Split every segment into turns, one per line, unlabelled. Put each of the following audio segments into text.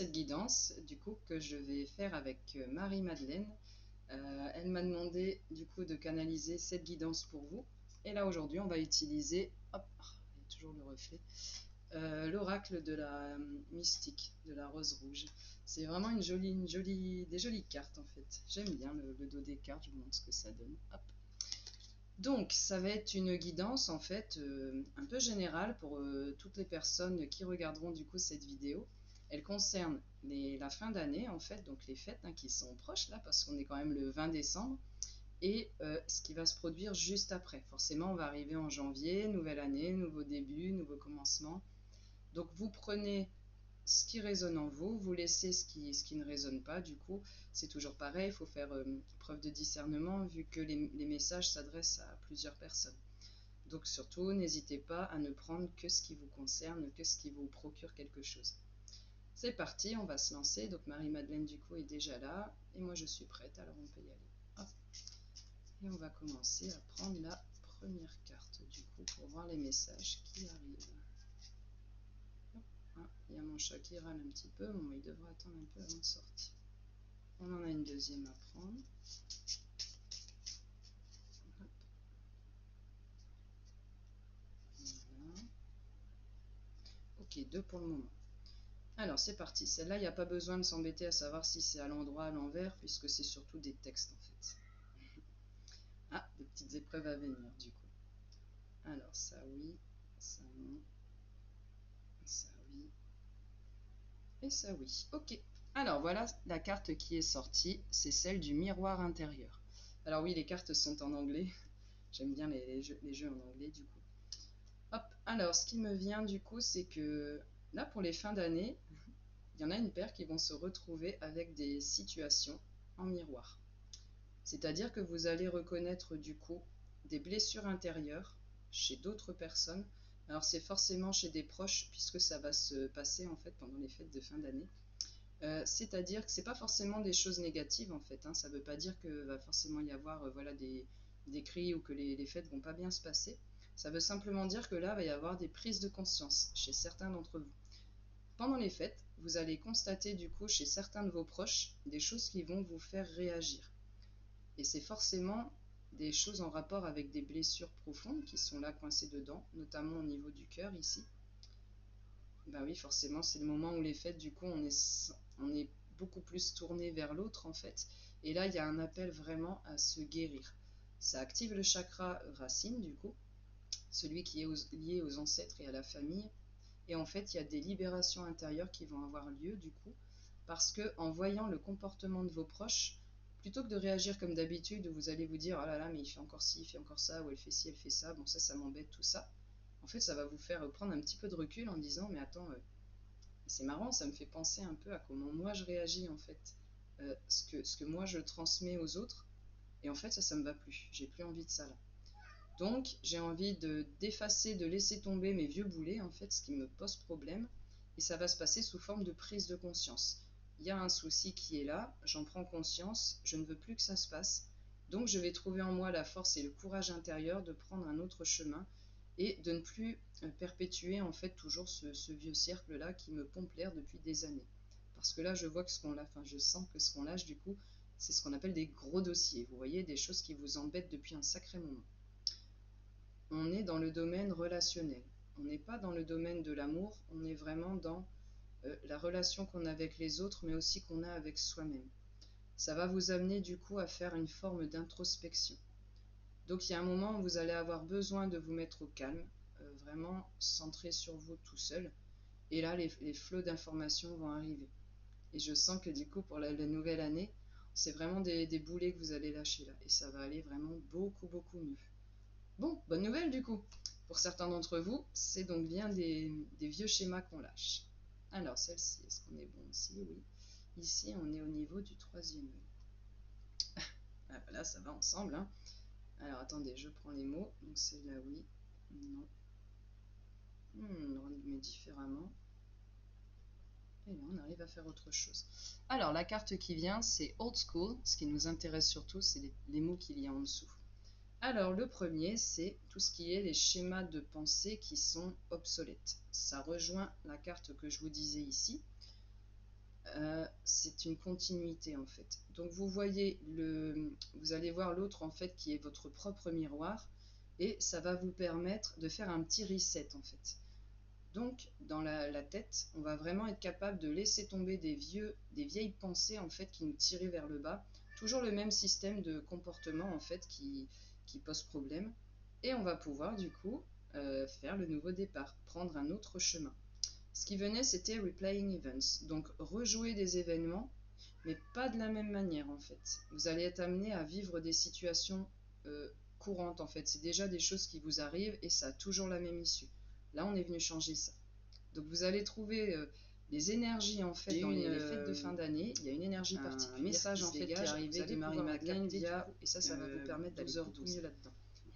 cette guidance du coup que je vais faire avec Marie-Madeleine. Elle m'a demandé du coup de canaliser cette guidance pour vous. Et là aujourd'hui on va utiliser, hop, il y a toujours le reflet, l'oracle de la mystique, de la rose rouge. C'est vraiment des jolies cartes en fait. J'aime bien le dos des cartes, je vous montre ce que ça donne. Hop. Donc, ça va être une guidance en fait un peu générale pour toutes les personnes qui regarderont du coup cette vidéo. Elle concerne la fin d'année en fait, donc les fêtes qui sont proches là, parce qu'on est quand même le 20 décembre, et ce qui va se produire juste après. Forcément, on va arriver en janvier, nouvelle année, nouveau début, nouveau commencement. Donc, vous prenez ce qui résonne en vous, vous laissez ce qui ne résonne pas. Du coup, c'est toujours pareil, il faut faire preuve de discernement vu que les messages s'adressent à plusieurs personnes. Donc surtout, n'hésitez pas à ne prendre que ce qui vous concerne, que ce qui vous procure quelque chose. C'est parti, on va se lancer. Donc Marie-Madeleine du coup est déjà là et moi je suis prête, alors on peut y aller. Hop. Et on va commencer à prendre la première carte du coup pour voir les messages qui arrivent. Ah, il y a mon chat qui râle un petit peu, bon, il devrait attendre un peu avant de sortir. On en a une deuxième à prendre. Hop. Voilà. Ok, deux pour le moment. Alors c'est parti, celle-là, il n'y a pas besoin de s'embêter à savoir si c'est à l'endroit, à l'envers, puisque c'est surtout des textes en fait. Ah, des petites épreuves à venir du coup. Alors ça oui, ça non, ça oui, et ça oui. Ok, alors voilà la carte qui est sortie, c'est celle du miroir intérieur. Alors oui, les cartes sont en anglais, j'aime bien les jeux en anglais du coup. Hop, alors ce qui me vient du coup, c'est que là pour les fins d'année, il y en a une paire qui vont se retrouver avec des situations en miroir. C'est-à-dire que vous allez reconnaître du coup des blessures intérieures chez d'autres personnes. Alors c'est forcément chez des proches puisque ça va se passer en fait pendant les fêtes de fin d'année. C'est-à-dire que c'est pas forcément des choses négatives en fait. Ça ne veut pas dire que va forcément y avoir voilà, des cris ou que les fêtes vont pas bien se passer. Ça veut simplement dire que là va y avoir des prises de conscience chez certains d'entre vous. Pendant les fêtes, vous allez constater du coup chez certains de vos proches des choses qui vont vous faire réagir. Et c'est forcément des choses en rapport avec des blessures profondes qui sont là coincées dedans, notamment au niveau du cœur ici. Ben oui, forcément, c'est le moment où les fêtes, du coup, on est beaucoup plus tourné vers l'autre en fait. Et là, il y a un appel vraiment à se guérir. Ça active le chakra racine du coup, celui qui est lié aux ancêtres et à la famille. Et en fait, il y a des libérations intérieures qui vont avoir lieu du coup, parce que en voyant le comportement de vos proches, plutôt que de réagir comme d'habitude, où vous allez vous dire, oh là là, mais il fait encore ci, il fait encore ça, ou elle fait ci, elle fait ça, bon ça m'embête, tout ça. En fait, ça va vous faire prendre un petit peu de recul en disant, mais attends, c'est marrant, ça me fait penser un peu à comment moi je réagis en fait, ce que moi je transmets aux autres, et en fait ça me va plus, j'ai plus envie de ça là. Donc, j'ai envie d'effacer, de laisser tomber mes vieux boulets, en fait, ce qui me pose problème. Et ça va se passer sous forme de prise de conscience. Il y a un souci qui est là, j'en prends conscience, je ne veux plus que ça se passe. Donc, je vais trouver en moi la force et le courage intérieur de prendre un autre chemin et de ne plus perpétuer, en fait, toujours ce vieux cercle-là qui me pompe l'air depuis des années. Parce que là, je vois que ce qu'on lâche, enfin, je sens que ce qu'on lâche, du coup, c'est ce qu'on appelle des gros dossiers. Vous voyez, des choses qui vous embêtent depuis un sacré moment. On est dans le domaine relationnel. On n'est pas dans le domaine de l'amour, on est vraiment dans la relation qu'on a avec les autres, mais aussi qu'on a avec soi-même. Ça va vous amener du coup à faire une forme d'introspection. Donc il y a un moment où vous allez avoir besoin de vous mettre au calme, vraiment centré sur vous tout seul. Et là, les flots d'informations vont arriver. Et je sens que du coup, pour la nouvelle année, c'est vraiment des boulets que vous allez lâcher là. Et ça va aller vraiment beaucoup, beaucoup mieux. Bon, bonne nouvelle du coup. Pour certains d'entre vous, c'est donc bien des vieux schémas qu'on lâche. Alors, celle-ci, est-ce qu'on est bon ici? Oui. Ici, on est au niveau du troisième œil. Ah, voilà, ça va ensemble. Hein. Alors, attendez, je prends les mots. Donc, celle-là, oui. Non. On met différemment. Et là, on arrive à faire autre chose. Alors, la carte qui vient, c'est Old School. Ce qui nous intéresse surtout, c'est les mots qu'il y a en dessous. Alors, le premier, c'est tout ce qui est les schémas de pensée qui sont obsolètes. Ça rejoint la carte que je vous disais ici. c'est une continuité en fait. Donc vous allez voir l'autre en fait qui est votre propre miroir et ça va vous permettre de faire un petit reset en fait. Donc dans la tête, on va vraiment être capable de laisser tomber des vieilles pensées en fait qui nous tiraient vers le bas. Toujours le même système de comportement en fait qui pose problème. Et on va pouvoir du coup faire le nouveau départ, prendre un autre chemin. Ce qui venait, c'était replaying events, donc rejouer des événements, mais pas de la même manière en fait. Vous allez être amené à vivre des situations courantes en fait. C'est déjà des choses qui vous arrivent et ça a toujours la même issue. Là, on est venu changer ça. Donc vous allez trouver les énergies en fait dans les fêtes de fin d'année. Il y a une énergie particulière, un message en fait qui est arrivé de Marie-Madeleine via, et ça va vous permettre d'aller beaucoup mieux là-dedans.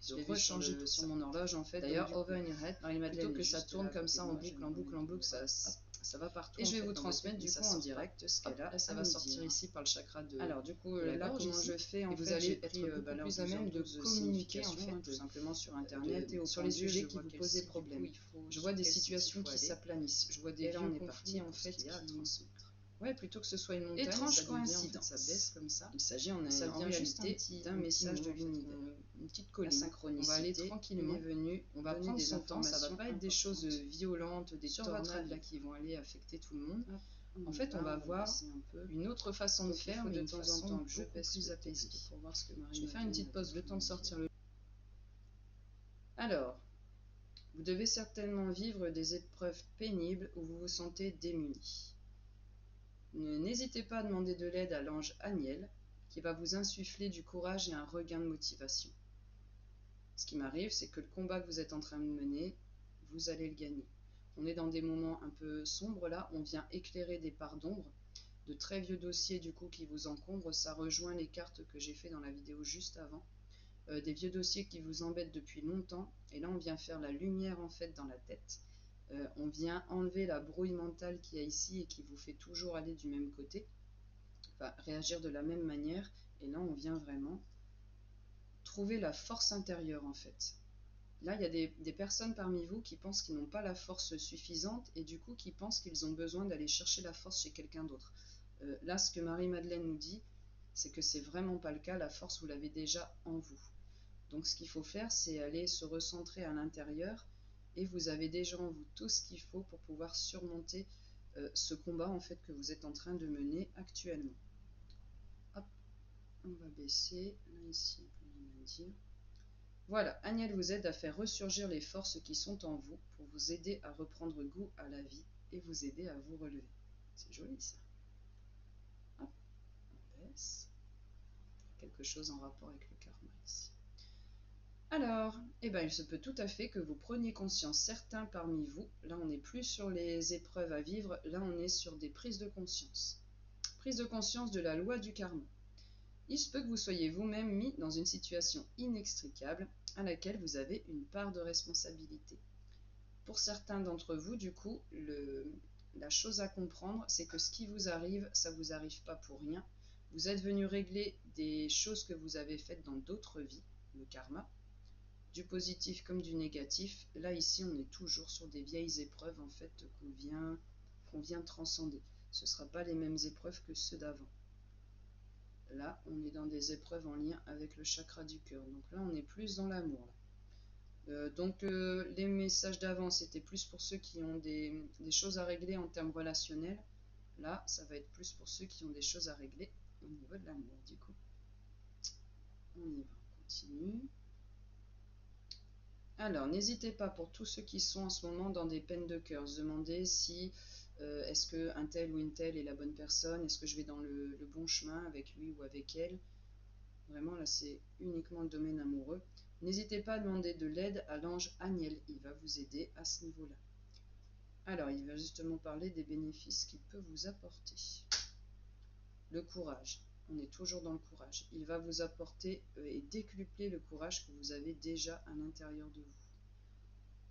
Je vais rechanger sur mon horloge en fait. D'ailleurs, over in your head, plutôt que ça tourne comme ça en boucle, ça va partout. Et je vais vous transmettre du coup en direct ce qu'elle a. Ça va sortir ici par le chakra de. Alors du coup, là comment je fais en fait, vous allez être beaucoup plus à même de communiquer en fait tout simplement sur internet et sur les sujets qui vous posaient problème. Je vois des situations qui s'aplanissent. Je vois des vieux conflits en fait qui ouais, plutôt que ce soit une montagne, étrange coïncidence, ça baisse comme ça. Il s'agit en réalité d'un message de l'univers, une petite colline. La synchronicité, on va aller tranquillement, on va prendre son temps, ça va pas être des choses violentes, des tornades là qui vont aller affecter tout le monde. En fait, on va voir une autre façon de faire, mais de temps en temps beaucoup plus apaisée. Je vais faire une petite pause, le temps de sortir le. Alors, vous devez certainement vivre des épreuves pénibles où vous vous sentez démuni. N'hésitez pas à demander de l'aide à l'ange Aniel, qui va vous insuffler du courage et un regain de motivation. Ce qui m'arrive, c'est que le combat que vous êtes en train de mener, vous allez le gagner. On est dans des moments un peu sombres là, on vient éclairer des parts d'ombre, de très vieux dossiers du coup qui vous encombrent, ça rejoint les cartes que j'ai fait dans la vidéo juste avant. Des vieux dossiers qui vous embêtent depuis longtemps, et là on vient faire la lumière en fait dans la tête. On vient enlever la brouille mentale qu'il y a ici et qui vous fait toujours aller du même côté, enfin réagir de la même manière, et là on vient vraiment trouver la force intérieure en fait. Là il y a des personnes parmi vous qui pensent qu'ils n'ont pas la force suffisante et du coup qui pensent qu'ils ont besoin d'aller chercher la force chez quelqu'un d'autre. Là ce que Marie-Madeleine nous dit, c'est que c'est vraiment pas le cas, la force vous l'avez déjà en vous. Donc ce qu'il faut faire, c'est aller se recentrer à l'intérieur et vous avez déjà en vous tout ce qu'il faut pour pouvoir surmonter ce combat en fait que vous êtes en train de mener actuellement. Hop, on va baisser, là ici, on peut rien dire. Voilà, Aniel vous aide à faire ressurgir les forces qui sont en vous pour vous aider à reprendre goût à la vie et vous aider à vous relever. C'est joli ça. Hop, on baisse. Quelque chose en rapport avec le karma ici. Alors, il se peut tout à fait que vous preniez conscience, certains parmi vous, là on n'est plus sur les épreuves à vivre, là on est sur des prises de conscience. Prise de conscience de la loi du karma. Il se peut que vous soyez vous-même mis dans une situation inextricable à laquelle vous avez une part de responsabilité. Pour certains d'entre vous, du coup, la chose à comprendre, c'est que ce qui vous arrive, ça ne vous arrive pas pour rien. Vous êtes venu régler des choses que vous avez faites dans d'autres vies, le karma, du positif comme du négatif. Là, ici, on est toujours sur des vieilles épreuves, en fait, qu'on vient transcender. Ce ne sera pas les mêmes épreuves que ceux d'avant. Là, on est dans des épreuves en lien avec le chakra du cœur. Donc là, on est plus dans l'amour. Les messages d'avant, c'était plus pour ceux qui ont des choses à régler en termes relationnels. Là, ça va être plus pour ceux qui ont des choses à régler au niveau de l'amour, du coup. On y va, on continue. Alors, n'hésitez pas pour tous ceux qui sont en ce moment dans des peines de cœur, se demander si est-ce qu'un tel ou une telle est la bonne personne, est-ce que je vais dans le bon chemin avec lui ou avec elle. Vraiment, là, c'est uniquement le domaine amoureux. N'hésitez pas à demander de l'aide à l'ange Aniel, il va vous aider à ce niveau-là. Alors, il va justement parler des bénéfices qu'il peut vous apporter. Le courage, on est toujours dans le courage. Il va vous apporter et décupler le courage que vous avez déjà à l'intérieur de vous,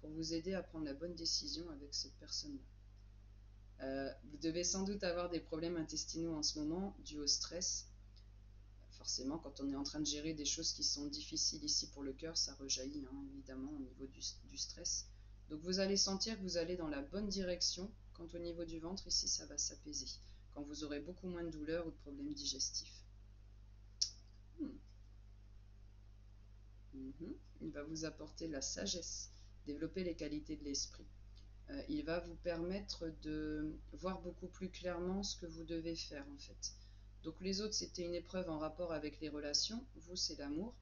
pour vous aider à prendre la bonne décision avec cette personne-là. Vous devez sans doute avoir des problèmes intestinaux en ce moment, dus au stress. Forcément, quand on est en train de gérer des choses qui sont difficiles ici pour le cœur, ça rejaillit évidemment au niveau du stress. Donc vous allez sentir que vous allez dans la bonne direction, quand au niveau du ventre, ici, ça va s'apaiser. quand vous aurez beaucoup moins de douleurs ou de problèmes digestifs. Hmm. Il va vous apporter la sagesse, développer les qualités de l'esprit. Il va vous permettre de voir beaucoup plus clairement ce que vous devez faire en fait. Donc les autres, c'était une épreuve en rapport avec les relations, vous, c'est l'amour,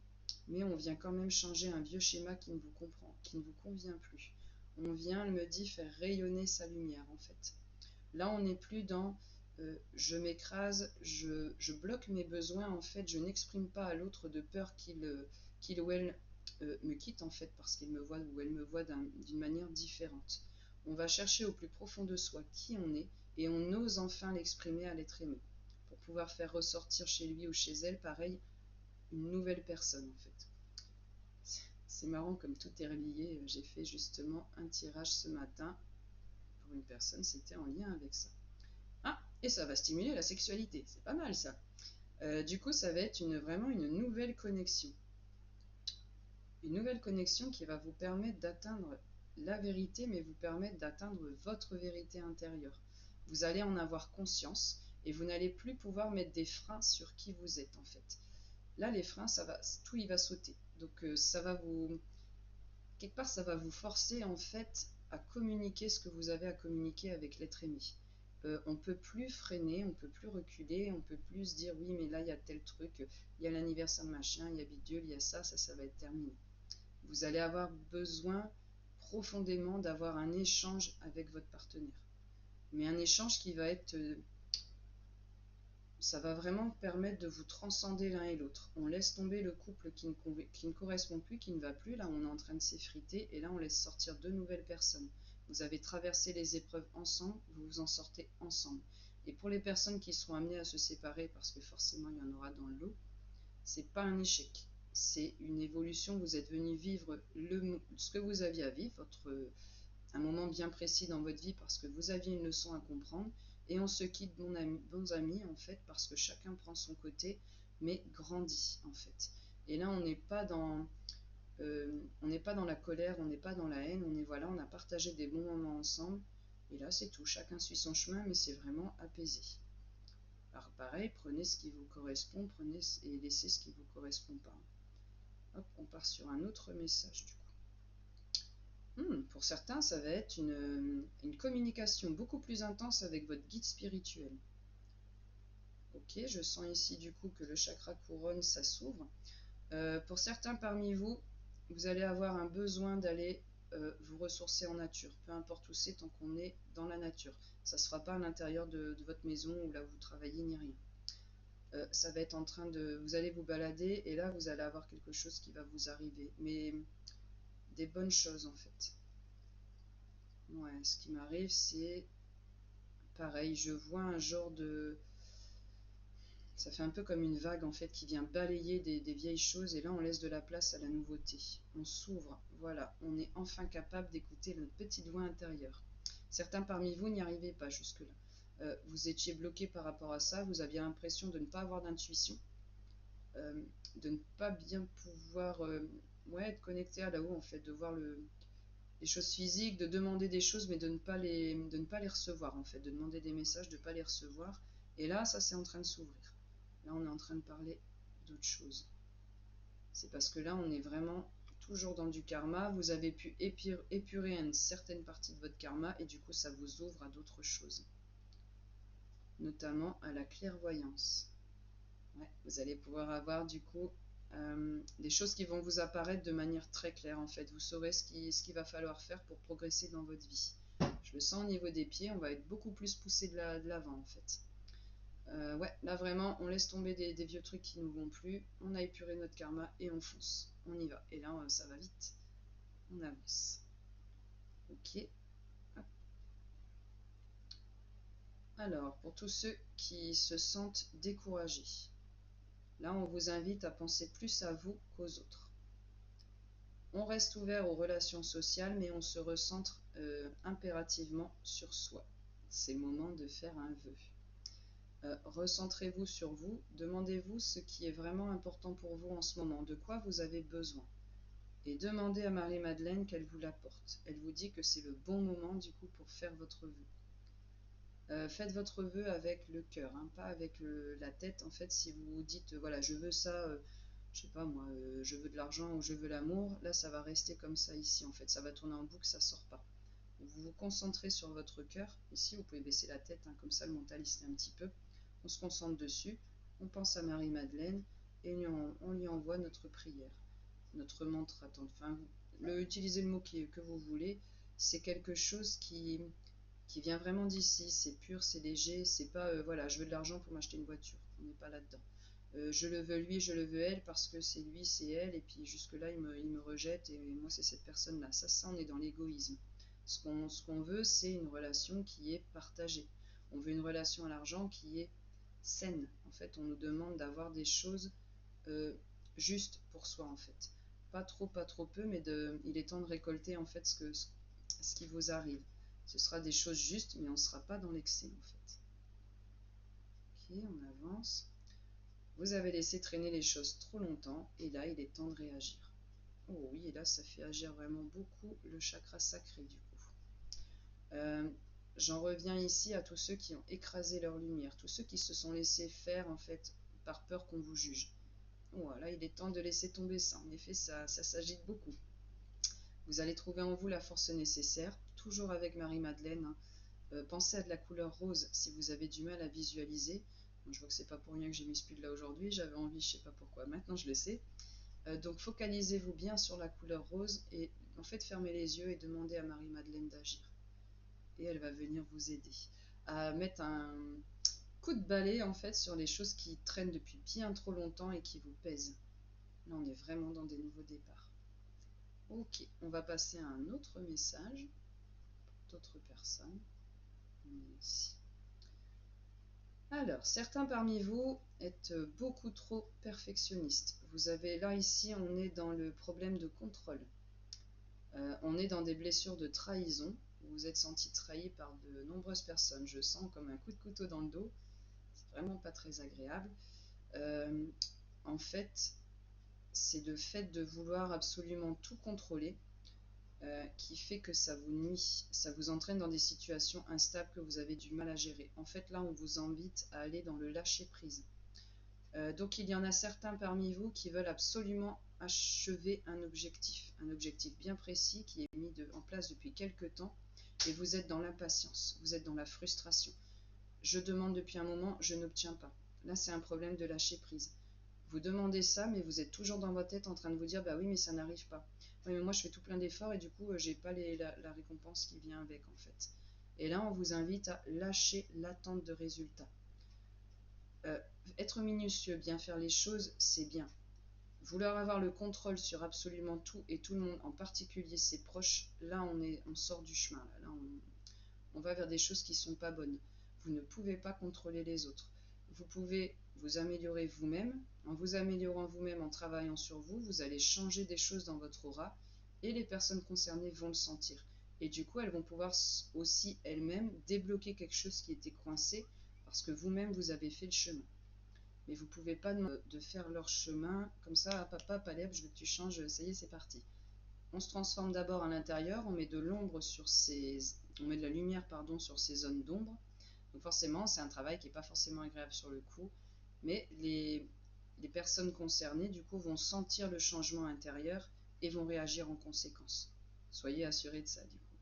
mais on vient quand même changer un vieux schéma qui ne vous comprend, qui ne vous convient plus. On vient, elle me dit, faire rayonner sa lumière en fait. Là, on n'est plus dans je m'écrase, je bloque mes besoins en fait, je n'exprime pas à l'autre de peur qu'il ou elle me quitte en fait parce qu'il me voit ou elle me voit d'une manière différente. On va chercher au plus profond de soi qui on est et on ose enfin l'exprimer à l'être aimé pour pouvoir faire ressortir chez lui ou chez elle, pareil, une nouvelle personne en fait. C'est marrant comme tout est relié. J'ai fait justement un tirage ce matin pour une personne, c'était en lien avec ça. Ah, et ça va stimuler la sexualité, c'est pas mal ça. Du coup, ça va être vraiment une nouvelle connexion. Une nouvelle connexion qui va vous permettre d'atteindre la vérité, mais vous permettre d'atteindre votre vérité intérieure. Vous allez en avoir conscience et vous n'allez plus pouvoir mettre des freins sur qui vous êtes en fait. Là, les freins, tout y va sauter. Donc, quelque part, ça va vous forcer en fait à communiquer ce que vous avez à communiquer avec l'être aimé. On peut plus freiner, on peut plus reculer, on peut plus se dire oui mais là il y a tel truc, il y a l'anniversaire de machin, il y a bidule, il y a ça va être terminé. Vous allez avoir besoin profondément d'avoir un échange avec votre partenaire. Mais un échange qui va être ça va vraiment permettre de vous transcender l'un et l'autre. On laisse tomber le couple qui ne correspond plus, qui ne va plus. Là, on est en train de s'effriter et là, on laisse sortir deux nouvelles personnes. Vous avez traversé les épreuves ensemble, vous vous en sortez ensemble. Et pour les personnes qui seront amenées à se séparer, parce que forcément, il y en aura dans le lot, c'est pas un échec. C'est une évolution. Vous êtes venu vivre ce que vous aviez à vivre, un moment bien précis dans votre vie parce que vous aviez une leçon à comprendre. Et on se quitte bons amis en fait parce que chacun prend son côté mais grandit en fait. Et là on n'est pas dans la colère, on n'est pas dans la haine, on a partagé des bons moments ensemble et là c'est tout, chacun suit son chemin mais c'est vraiment apaisé. Alors pareil, prenez ce qui vous correspond, prenez et laissez ce qui ne vous correspond pas. Hop, on part sur un autre message du coup. Pour certains, ça va être une communication beaucoup plus intense avec votre guide spirituel. Ok, je sens ici du coup que le chakra couronne, ça s'ouvre. Pour certains parmi vous, vous allez avoir un besoin d'aller vous ressourcer en nature, peu importe où c'est, tant qu'on est dans la nature. Ça ne se fera pas à l'intérieur de votre maison ou là où vous travaillez ni rien. Ça va être en train de... Vous allez vous balader et là, vous allez avoir quelque chose qui va vous arriver. Mais des bonnes choses en fait. Ouais, ce qui m'arrive, c'est pareil, je vois un genre de... Ça fait un peu comme une vague en fait qui vient balayer des vieilles choses et là on laisse de la place à la nouveauté. On s'ouvre, voilà, on est enfin capable d'écouter notre petite voix intérieure. Certains parmi vous n'y arrivaient pas jusque-là. Vous étiez bloqué par rapport à ça, vous aviez l'impression de ne pas avoir d'intuition, de ne pas bien pouvoir être connecté à là-haut en fait, de voir les choses physiques, de demander des choses mais de ne pas les recevoir en fait, de demander des messages, de ne pas les recevoir. Et là, ça c'est en train de s'ouvrir. Là, on est en train de parler d'autre chose. C'est parce que là, on est vraiment toujours dans du karma. Vous avez pu épurer une certaine partie de votre karma et du coup, ça vous ouvre à d'autres choses. Notamment à la clairvoyance. Ouais, vous allez pouvoir avoir du coup des choses qui vont vous apparaître de manière très claire en fait. Vous saurez ce qu'il va falloir faire pour progresser dans votre vie. Je le sens au niveau des pieds, on va être beaucoup plus poussé de l'avant en fait. Ouais, là vraiment, on laisse tomber des vieux trucs qui ne nous vont plus, on a épuré notre karma et on fonce, on y va. Et là, ça va vite, on avance. Ok. Hop. Alors, pour tous ceux qui se sentent découragés, là, on vous invite à penser plus à vous qu'aux autres. On reste ouvert aux relations sociales, mais on se recentre impérativement sur soi. C'est le moment de faire un vœu. Recentrez-vous sur vous, demandez-vous ce qui est vraiment important pour vous en ce moment, de quoi vous avez besoin. Et demandez à Marie-Madeleine qu'elle vous l'apporte. Elle vous dit que c'est le bon moment du coup pour faire votre vœu. Faites votre vœu avec le cœur, hein, pas avec la tête. En fait, si vous vous dites, voilà, je veux ça, je sais pas moi, je veux de l'argent ou je veux l'amour, là, ça va rester comme ça ici. En fait, ça va tourner en boucle, ça sort pas. Vous vous concentrez sur votre cœur. Ici, vous pouvez baisser la tête, hein, comme ça, le mental, il se met un petit peu. On se concentre dessus, on pense à Marie-Madeleine et on lui envoie notre prière, notre mantra. Enfin, utilisez le mot que vous voulez. C'est quelque chose qui vient vraiment d'ici, c'est pur, c'est léger, c'est pas voilà, je veux de l'argent pour m'acheter une voiture, on n'est pas là-dedans. Je le veux lui, je le veux elle parce que c'est lui, c'est elle, et puis jusque-là il me rejette et moi c'est cette personne-là. Ça on est dans l'égoïsme. Ce qu'on veut, c'est une relation qui est partagée. On veut une relation à l'argent qui est saine. En fait, on nous demande d'avoir des choses euh, justes pour soi en fait. Pas trop peu, mais il est temps de récolter en fait ce qui vous arrive. Ce sera des choses justes, mais on ne sera pas dans l'excès en fait. Ok, on avance. Vous avez laissé traîner les choses trop longtemps, et là, il est temps de réagir. Oh oui, et là, ça fait agir vraiment beaucoup le chakra sacré du coup. J'en reviens ici à tous ceux qui ont écrasé leur lumière, tous ceux qui se sont laissés faire en fait par peur qu'on vous juge. Voilà, il est temps de laisser tomber ça. En effet, ça s'agite beaucoup. Vous allez trouver en vous la force nécessaire, toujours avec Marie-Madeleine, hein. Pensez à de la couleur rose si vous avez du mal à visualiser. Bon, je vois que c'est pas pour rien que j'ai mis ce pull là aujourd'hui, j'avais envie, je sais pas pourquoi, maintenant je le sais. Donc focalisez-vous bien sur la couleur rose et en fait fermez les yeux et demandez à Marie-Madeleine d'agir. Et elle va venir vous aider à mettre un coup de balai en fait sur les choses qui traînent depuis bien trop longtemps et qui vous pèsent. Là on est vraiment dans des nouveaux départs. Ok, on va passer à un autre message d'autres personnes. On est ici. Alors, certains parmi vous êtes beaucoup trop perfectionnistes. Vous avez là, ici, on est dans le problème de contrôle. On est dans des blessures de trahison. Vous vous êtes senti trahi par de nombreuses personnes. Je sens comme un coup de couteau dans le dos. C'est vraiment pas très agréable. Euh, en fait, c'est le fait de vouloir absolument tout contrôler qui fait que ça vous nuit, ça vous entraîne dans des situations instables que vous avez du mal à gérer. En fait, là, on vous invite à aller dans le lâcher-prise. Donc, il y en a certains parmi vous qui veulent absolument achever un objectif bien précis qui est mis en place depuis quelque temps, et vous êtes dans l'impatience, vous êtes dans la frustration. Je demande depuis un moment, je n'obtiens pas. Là, c'est un problème de lâcher-prise. Vous demandez ça, mais vous êtes toujours dans votre tête en train de vous dire, bah oui, mais ça n'arrive pas. Oui, mais moi, je fais tout plein d'efforts et du coup, j'ai pas la récompense qui vient avec, en fait. Et là, on vous invite à lâcher l'attente de résultats. Être minutieux, bien faire les choses, c'est bien. Vouloir avoir le contrôle sur absolument tout et tout le monde, en particulier ses proches, là, on sort du chemin. Là, on va vers des choses qui ne sont pas bonnes. Vous ne pouvez pas contrôler les autres. Vous pouvez vous améliorer vous-même. En vous améliorant vous-même, en travaillant sur vous, vous allez changer des choses dans votre aura et les personnes concernées vont le sentir. Et du coup, elles vont pouvoir aussi elles-mêmes débloquer quelque chose qui était coincé parce que vous-même, vous avez fait le chemin. Mais vous ne pouvez pas de faire leur chemin comme ça, papa, allez hop, je veux que tu changes, ça y est, c'est parti. On se transforme d'abord à l'intérieur, on met de l'ombre sur on met de la lumière pardon sur ces zones d'ombre. Donc forcément, c'est un travail qui n'est pas forcément agréable sur le coup, mais les personnes concernées du coup vont sentir le changement intérieur et vont réagir en conséquence. Soyez assurés de ça du coup.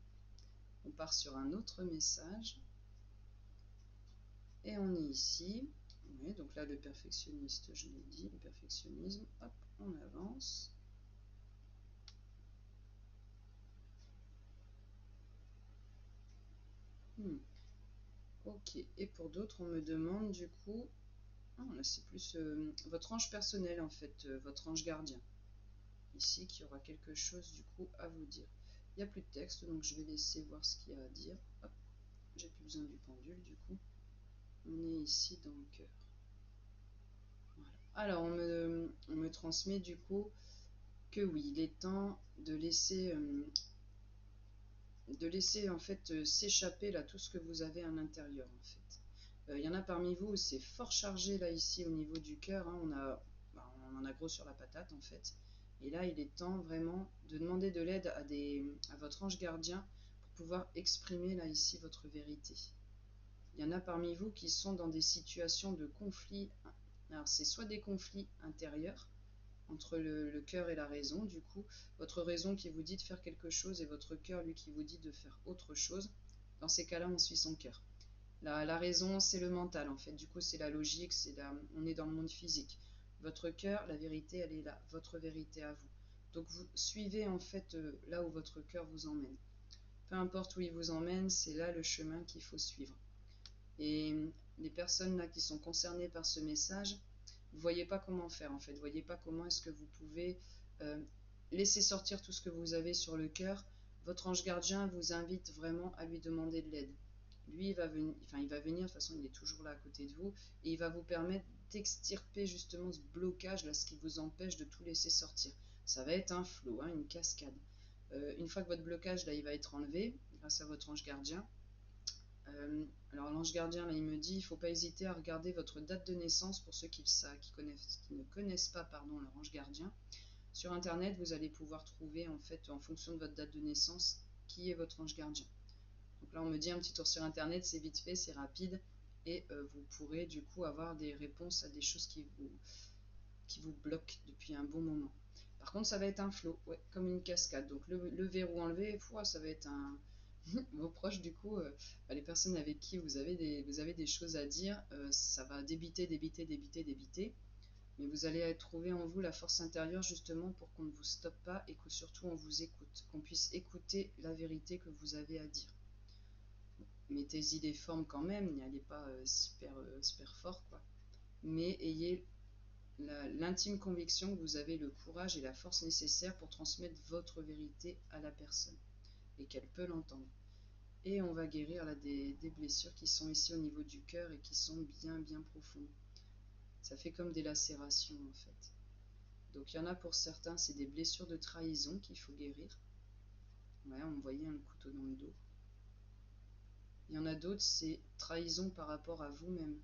On part sur un autre message et on est ici. Oui, donc là le perfectionniste, je l'ai dit, le perfectionnisme. Hop, on avance. Ok, et pour d'autres, on me demande du coup, là c'est plus votre ange personnel en fait, votre ange gardien. Ici, qui aura quelque chose du coup à vous dire. Il n'y a plus de texte, donc je vais laisser voir ce qu'il y a à dire. Hop, j'ai plus besoin du pendule du coup. On est ici dans le cœur. Voilà. Alors, on me transmet du coup que oui, il est temps de laisser en fait s'échapper là tout ce que vous avez à l'intérieur en fait. Il y en a parmi vous, c'est fort chargé là ici au niveau du cœur, hein, on en a gros sur la patate en fait. Et là, il est temps vraiment de demander de l'aide à votre ange gardien pour pouvoir exprimer là ici votre vérité. il y en a parmi vous qui sont dans des situations de conflit. Alors c'est soit des conflits intérieurs, entre le cœur et la raison, du coup, votre raison qui vous dit de faire quelque chose et votre cœur, lui, qui vous dit de faire autre chose. Dans ces cas-là, on suit son cœur. La raison, c'est le mental, en fait. Du coup, c'est la logique, on est dans le monde physique. Votre cœur, la vérité, elle est là, votre vérité à vous. Donc, vous suivez, en fait, là où votre cœur vous emmène. Peu importe où il vous emmène, c'est là le chemin qu'il faut suivre. Et les personnes là qui sont concernées par ce message, vous ne voyez pas comment faire en fait. Vous ne voyez pas comment est-ce que vous pouvez laisser sortir tout ce que vous avez sur le cœur. Votre ange gardien vous invite vraiment à lui demander de l'aide. Lui, il va venir, de toute façon, il est toujours là à côté de vous, et il va vous permettre d'extirper justement ce blocage là, ce qui vous empêche de tout laisser sortir. Ça va être un flot, hein, une cascade. Une fois que votre blocage là, il va être enlevé, grâce à votre ange gardien, alors l'ange gardien, là, il me dit, il ne faut pas hésiter à regarder votre date de naissance pour ceux qui ne connaissent pas leur ange gardien. Sur Internet, vous allez pouvoir trouver, en fait, en fonction de votre date de naissance, qui est votre ange gardien. Donc là, on me dit un petit tour sur Internet, c'est vite fait, c'est rapide, et vous pourrez du coup avoir des réponses à des choses qui vous bloquent depuis un bon moment. Par contre, ça va être un flot, ouais, comme une cascade. Donc le verrou enlevé, ça va être un... Vos proches, du coup, les personnes avec qui vous avez des choses à dire, ça va débiter, débiter, débiter, débiter. Mais vous allez trouver en vous la force intérieure justement pour qu'on ne vous stoppe pas et que surtout on vous écoute, qu'on puisse écouter la vérité que vous avez à dire. Mettez-y des formes quand même, n'y allez pas super fort, quoi. Mais ayez l'intime conviction que vous avez le courage et la force nécessaire pour transmettre votre vérité à la personne et qu'elle peut l'entendre. Et on va guérir là, des blessures qui sont ici au niveau du cœur et qui sont bien profondes. Ça fait comme des lacérations en fait. Donc il y en a pour certains, c'est des blessures de trahison qu'il faut guérir. Ouais, on me voyait un couteau dans le dos. Il y en a d'autres, c'est trahison par rapport à vous-même.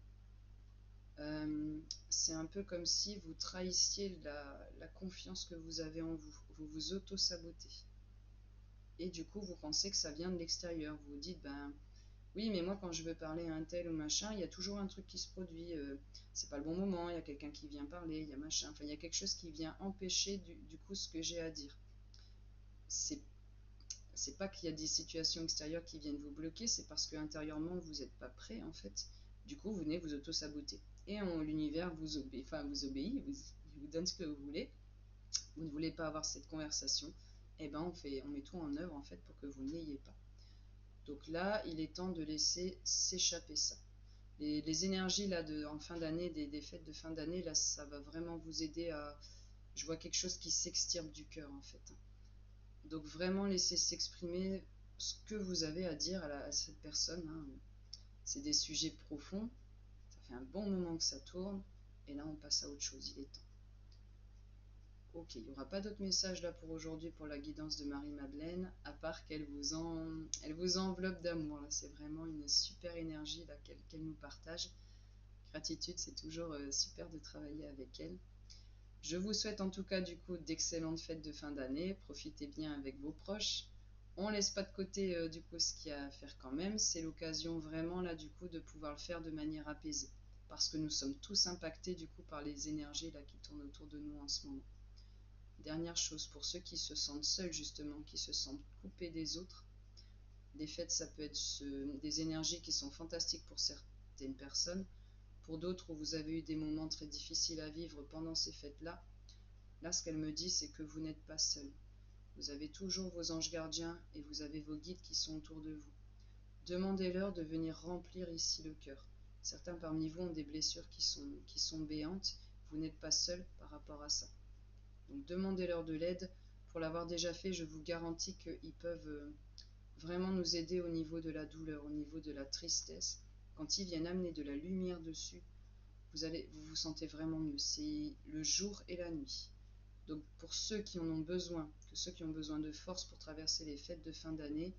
C'est un peu comme si vous trahissiez la confiance que vous avez en vous. Vous vous auto-sabotez. Et du coup, vous pensez que ça vient de l'extérieur. Vous vous dites, ben oui, mais moi, quand je veux parler à un tel ou machin, il y a toujours un truc qui se produit. C'est pas le bon moment, il y a quelqu'un qui vient parler, il y a machin. Enfin, il y a quelque chose qui vient empêcher du coup ce que j'ai à dire. C'est pas qu'il y a des situations extérieures qui viennent vous bloquer, c'est parce que intérieurement vous n'êtes pas prêt en fait. Du coup, vous venez vous auto-saboter. Et l'univers vous obéit, il vous donne ce que vous voulez. Vous ne voulez pas avoir cette conversation. Eh ben, on met tout en œuvre en fait pour que vous n'ayez pas. Donc là, il est temps de laisser s'échapper ça. Les énergies là en fin d'année, des fêtes de fin d'année, là, ça va vraiment vous aider à... Je vois quelque chose qui s'extirpe du cœur en fait. Donc vraiment laisser s'exprimer ce que vous avez à dire à cette personne. Hein. C'est des sujets profonds. Ça fait un bon moment que ça tourne. Et là, on passe à autre chose. Il est temps. Ok, il n'y aura pas d'autres messages là pour aujourd'hui pour la guidance de Marie-Madeleine, à part elle vous enveloppe d'amour. C'est vraiment une super énergie qu'elle nous partage. Gratitude, c'est toujours super de travailler avec elle. Je vous souhaite en tout cas du coup d'excellentes fêtes de fin d'année. Profitez bien avec vos proches. On laisse pas de côté du coup ce qu'il y a à faire quand même. C'est l'occasion vraiment là du coup de pouvoir le faire de manière apaisée. Parce que nous sommes tous impactés du coup par les énergies là qui tournent autour de nous en ce moment. Dernière chose, pour ceux qui se sentent seuls justement, qui se sentent coupés des autres, des fêtes ça peut être des énergies qui sont fantastiques pour certaines personnes. Pour d'autres où vous avez eu des moments très difficiles à vivre pendant ces fêtes-là, là ce qu'elle me dit c'est que vous n'êtes pas seul. Vous avez toujours vos anges gardiens et vous avez vos guides qui sont autour de vous. Demandez-leur de venir remplir ici le cœur. Certains parmi vous ont des blessures qui sont béantes. Vous n'êtes pas seul par rapport à ça. Donc demandez-leur de l'aide. Pour l'avoir déjà fait, je vous garantis qu'ils peuvent vraiment nous aider au niveau de la douleur, au niveau de la tristesse. Quand ils viennent amener de la lumière dessus, vous vous sentez vraiment mieux. C'est le jour et la nuit. Donc pour ceux qui en ont besoin, ceux qui ont besoin de force pour traverser les fêtes de fin d'année,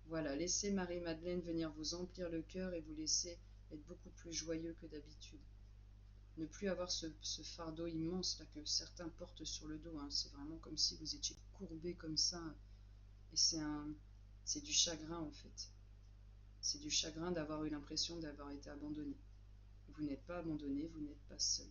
voilà, laissez Marie-Madeleine venir vous emplir le cœur et vous laisser être beaucoup plus joyeux que d'habitude. Ne plus avoir ce fardeau immense là que certains portent sur le dos. Hein. C'est vraiment comme si vous étiez courbé comme ça. Et c'est du chagrin en fait. C'est du chagrin d'avoir eu l'impression d'avoir été abandonné. Vous n'êtes pas abandonné, vous n'êtes pas seul.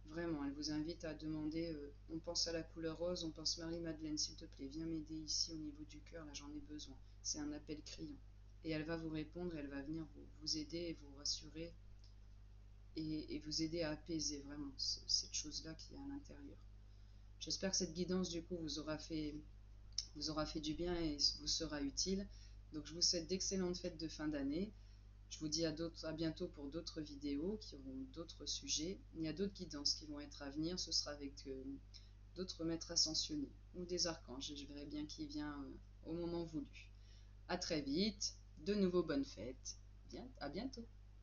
Vraiment, elle vous invite à demander, on pense à la couleur rose, on pense Marie-Madeleine, s'il te plaît, viens m'aider ici au niveau du cœur, là j'en ai besoin. C'est un appel criant. Et elle va vous répondre, elle va venir vous aider et vous rassurer et vous aider à apaiser vraiment cette chose-là qui est à l'intérieur. J'espère que cette guidance du coup vous aura fait du bien et vous sera utile. Donc je vous souhaite d'excellentes fêtes de fin d'année. Je vous dis à bientôt pour d'autres vidéos qui auront d'autres sujets. Il y a d'autres guidances qui vont être à venir. Ce sera avec d'autres maîtres ascensionnés ou des archanges. Je verrai bien qui vient au moment voulu. À très vite. De nouveau bonnes fêtes. À bientôt.